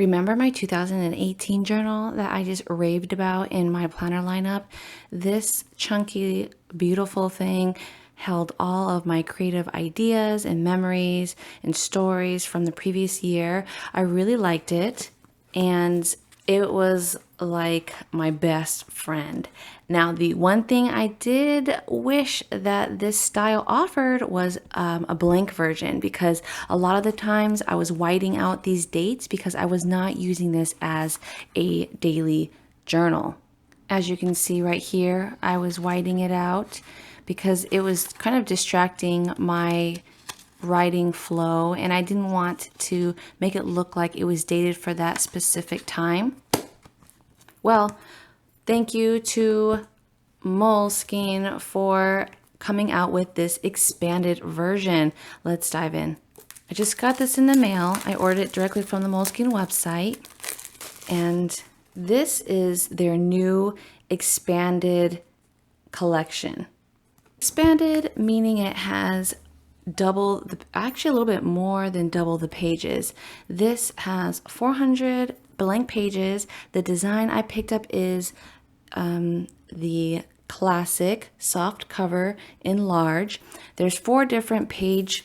Remember my 2018 journal that I just raved about in my planner lineup? This chunky, beautiful thing held all of my creative ideas and memories and stories from the previous year. I really liked it, and it was like my best friend. Now, the one thing I did wish that this style offered was a blank version, because a lot of the times I was whiting out these dates because I was not using this as a daily journal. As you can see right here, I was whiting it out because it was kind of distracting my writing flow, and I didn't want to make it look like it was dated for that specific time. Well, thank you to Moleskine for coming out with this expanded version. Let's dive in. I just got this in the mail. I ordered it directly from the Moleskine website, and this is their new expanded collection. Expanded meaning it has double, actually a little bit more than double the pages. This has 400 blank pages. The design I picked up is the classic soft cover in large. There's 4 different page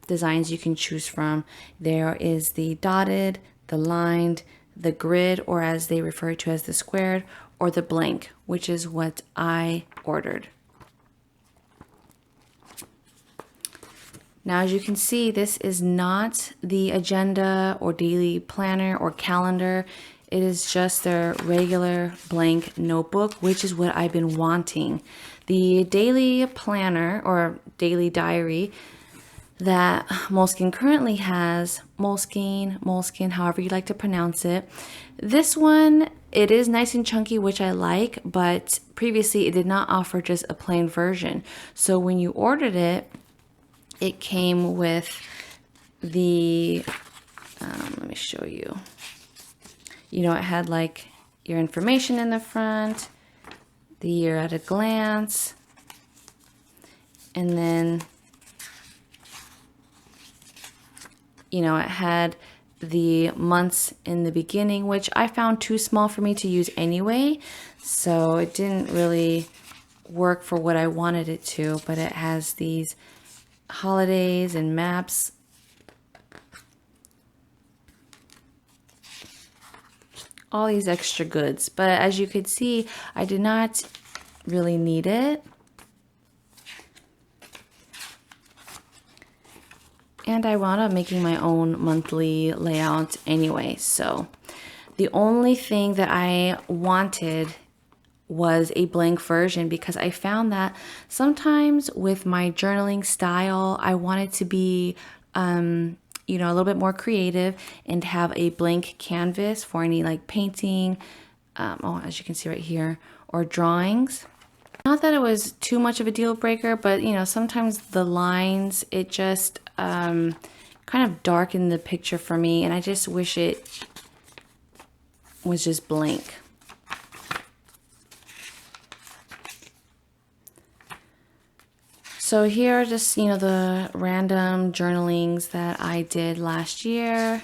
designs you can choose from. There is the dotted, the lined, the grid, or as they refer to as the squared, or the blank, which is what I ordered. Now, as you can see, this is not the agenda or daily planner or calendar. It is just their regular blank notebook, which is what I've been wanting. The daily planner or daily diary that Moleskine currently has, Moleskine, however you like to pronounce it. This one, it is nice and chunky, which I like, but previously it did not offer just a plain version. So when you ordered it, it came with the, let me show you. You know, it had like your information in the front, the year at a glance, and then, you know, it had the months in the beginning, which I found too small for me to use anyway. So it didn't really work for what I wanted it to, but it has these holidays and maps. All these extra goods, but as you could see, I did not really need it. And I wound up making my own monthly layout anyway. So the only thing that I wanted was a blank version, because I found that sometimes with my journaling style, I wanted to be, you know, a little bit more creative and have a blank canvas for any like painting, as you can see right here, or drawings. Not that it was too much of a deal breaker, but you know, sometimes the lines, it just kind of darkened the picture for me, and I just wish it was just blank. So here are just, you know, the random journalings that I did last year.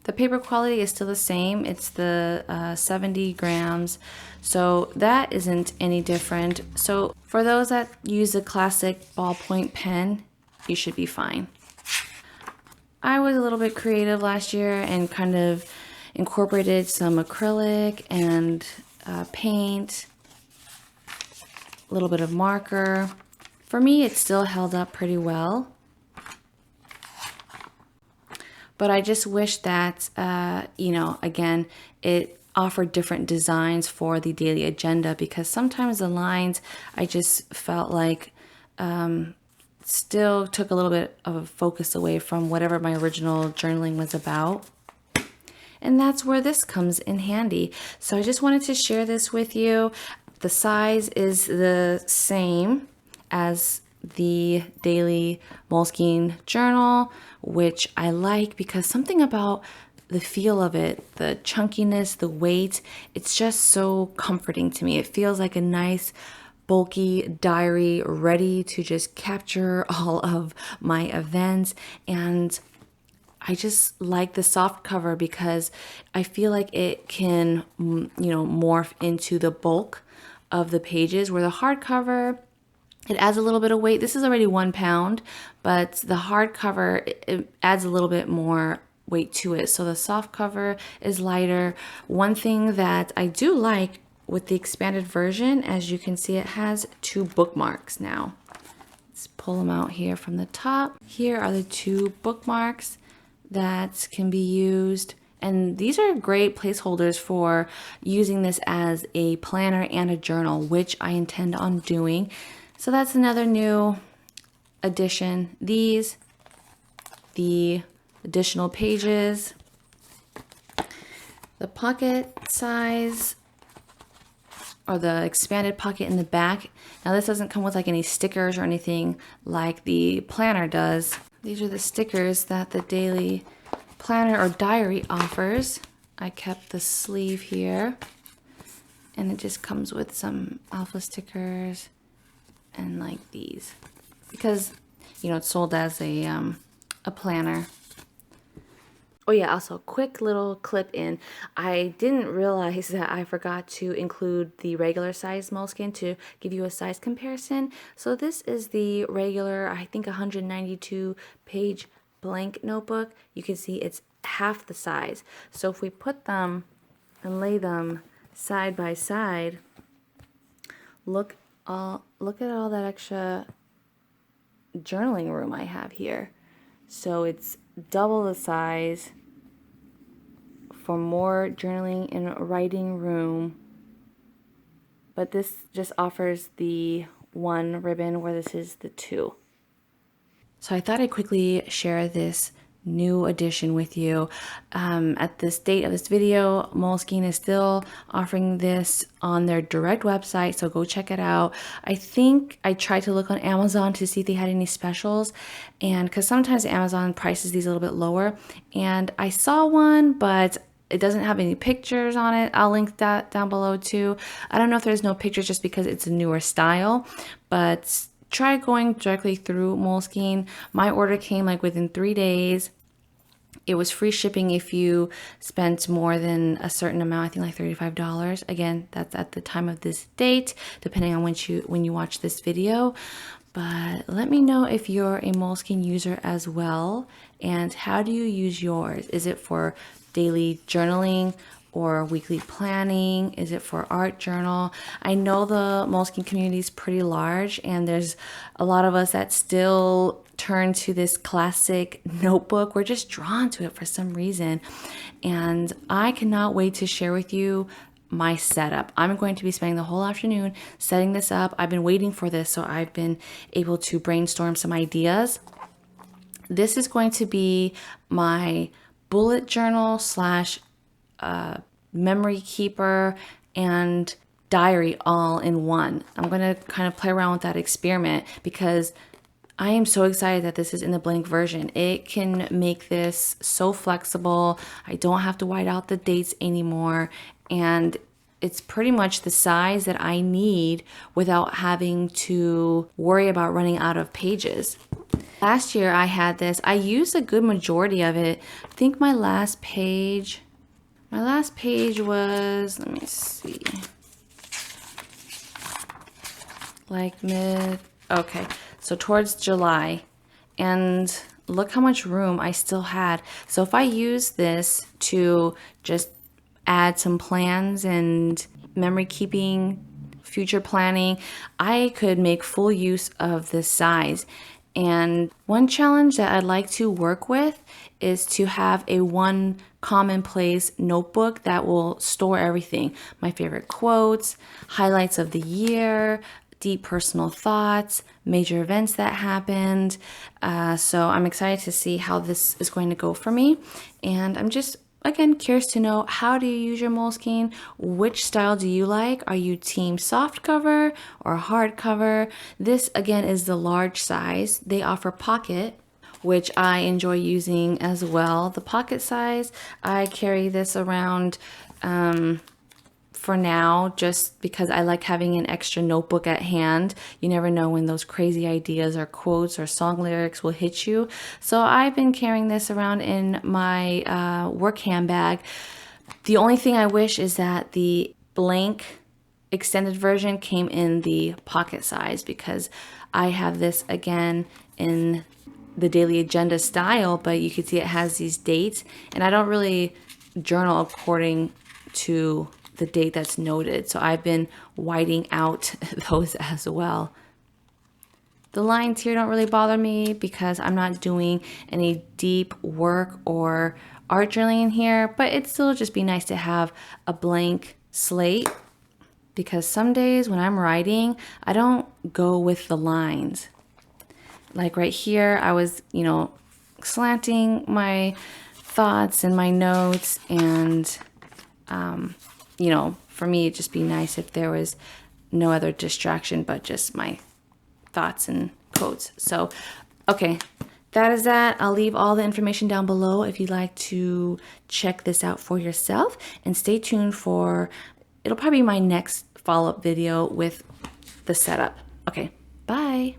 The paper quality is still the same. It's the 70 grams. So that isn't any different. So for those that use a classic ballpoint pen, you should be fine. I was a little bit creative last year and kind of incorporated some acrylic and paint, a little bit of marker. For me, it still held up pretty well. But I just wish that, you know, again, it offered different designs for the daily agenda, because sometimes the lines, I just felt like still took a little bit of a focus away from whatever my original journaling was about. And that's where this comes in handy. So I just wanted to share this with you. The size is the same as the daily Moleskine journal, which I like because something about the feel of it, the chunkiness, the weight, it's just so comforting to me. It feels like a nice bulky diary ready to just capture all of my events. And I just like the soft cover because I feel like it can, morph into the bulk of the pages, where the hardcover, it adds a little bit of weight. This is already 1 pound, but the hardcover, it adds a little bit more weight to it. So the soft cover is lighter. One thing that I do like with the expanded version, as you can see, it has 2 bookmarks now. Let's pull them out here from the top. Here are the 2 bookmarks that can be used. And these are great placeholders for using this as a planner and a journal, which I intend on doing. So that's another new addition. These, the additional pages, the pocket size, or the expanded pocket in the back. Now this doesn't come with like any stickers or anything like the planner does. These are the stickers that the daily planner or diary offers. I kept the sleeve here, and it just comes with some alpha stickers and like these, because it's sold as a planner. Oh yeah, also quick little clip in. I didn't realize that I forgot to include the regular size Moleskine to give you a size comparison. So this is the regular, I think 192 page blank notebook. You can see it's half the size. So if we put them and lay them side by side, look at all that extra journaling room I have here. So it's double the size for more journaling and writing room. But this just offers the 1 ribbon, where this is the 2. So I thought I'd quickly share this new addition with you. At this date of this video, Moleskine is still offering this on their direct website, so go check it out. I think I tried to look on Amazon to see if they had any specials, and because sometimes Amazon prices these a little bit lower, and I saw one, but it doesn't have any pictures on it. I'll link that down below too. I don't know if there's no pictures just because it's a newer style, but try going directly through Moleskine. My order came like within 3 days. It was free shipping if you spent more than a certain amount, I think like $35. Again, that's at the time of this date, depending on when you watch this video. But let me know if you're a Moleskine user as well, and how do you use yours? Is it for daily journaling or weekly planning? Is it for art journal? I know the Moleskine community is pretty large, and there's a lot of us that still turn to this classic notebook. We're just drawn to it for some reason. And I cannot wait to share with you my setup. I'm going to be spending the whole afternoon setting this up. I've been waiting for this, so I've been able to brainstorm some ideas. This is going to be my bullet journal slash memory keeper and diary all in one. I'm going to kind of play around with that experiment because I am so excited that this is in the blank version. It can make this so flexible. I don't have to white out the dates anymore, and it's pretty much the size that I need without having to worry about running out of pages. Last year I had this. I used a good majority of it. I think my last page was, let me see, like okay, so towards July, and look how much room I still had. So if I use this to just add some plans and memory keeping, future planning, I could make full use of this size. And one challenge that I'd like to work with is to have a one commonplace notebook that will store everything. My favorite quotes, highlights of the year, deep personal thoughts, major events that happened. So I'm excited to see how this is going to go for me. And I'm just, again, curious to know, how do you use your Moleskine? Which style do you like? Are you team soft cover or hard cover? This, again, is the large size. They offer pocket, which I enjoy using as well. The pocket size, I carry this around for now, just because I like having an extra notebook at hand. You never know when those crazy ideas or quotes or song lyrics will hit you. So I've been carrying this around in my work handbag. The only thing I wish is that the blank extended version came in the pocket size, because I have this again in the daily agenda style, but you can see it has these dates, and I don't really journal according to the date that's noted, so I've been whiting out those as well. The lines here don't really bother me because I'm not doing any deep work or art journaling here, but it'd still just be nice to have a blank slate, because some days when I'm writing, I don't go with the lines. Like right here, I was, slanting my thoughts and my notes, and for me, it'd just be nice if there was no other distraction but just my thoughts and quotes. So, okay, that is that. I'll leave all the information down below if you'd like to check this out for yourself, and stay tuned for, it'll probably be my next follow-up video with the setup. Okay, bye.